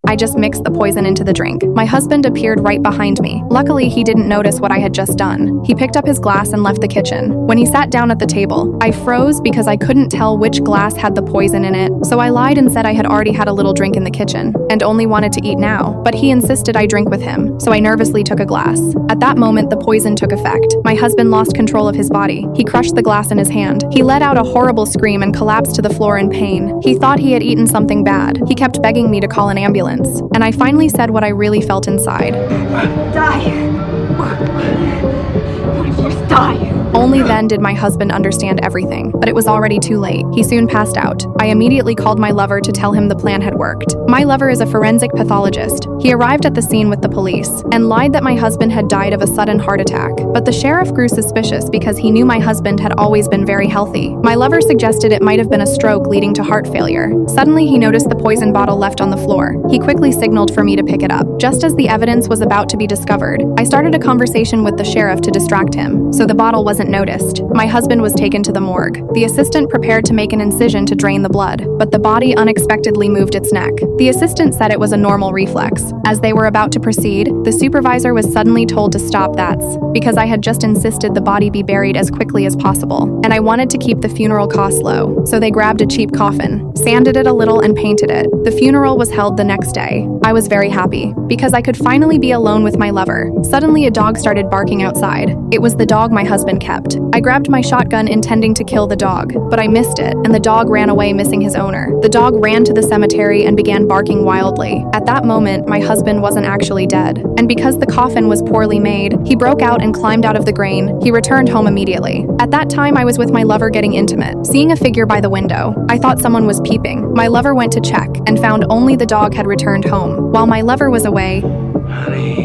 I just mixed the poison into the drink. My husband appeared right behind me. Luckily, he didn't notice what I had just done. He picked up his glass and left the kitchen. When he sat down at the table, I froze because I couldn't tell which glass had the poison in it, so I lied and said I had already had a little drink in the kitchen and only wanted to eat now, but he insisted I drink with him, so I nervously took a glass. At that moment, the poison took effect. My husband lost control of his body. He crushed the glass in his hand. He let out a horrible scream and collapsed to the floor in pain. He thought he had eaten something bad. He kept begging me to call an ambulance, and I finally said what I really felt inside. Die! Just die! Only then did my husband understand everything, but it was already too late. He soon passed out. I immediately called my lover to tell him the plan had worked. My lover is a forensic pathologist. He arrived at the scene with the police and lied that my husband had died of a sudden heart attack. But the sheriff grew suspicious because he knew my husband had always been very healthy. My lover suggested it might have been a stroke leading to heart failure. Suddenly, he noticed the poison bottle left on the floor. He quickly signaled for me to pick it up. Just as the evidence was about to be discovered, I started a conversation with the sheriff to distract him, so the bottle wasn't noticed. My husband was taken to the morgue. The assistant prepared to make an incision to drain the blood, but the body unexpectedly moved its neck. The assistant said it was a normal reflex. As they were about to proceed, the supervisor was suddenly told to stop. That's because I had just insisted the body be buried as quickly as possible, and I wanted to keep the funeral costs low, so they grabbed a cheap coffin, sanded it a little, and painted it. The funeral was held the next day. I was very happy, because I could finally be alone with my lover. Suddenly, a dog started barking outside. It was the dog my husband kept. I grabbed my shotgun intending to kill the dog, but I missed it, and the dog ran away missing his owner. The dog ran to the cemetery and began barking wildly. At that moment, my husband wasn't actually dead, and because the coffin was poorly made, he broke out and climbed out of the grain. He returned home immediately. At that time, I was with my lover getting intimate. Seeing a figure by the window, I thought someone was peeping. My lover went to check and found only the dog had returned home. While my lover was away, Honey.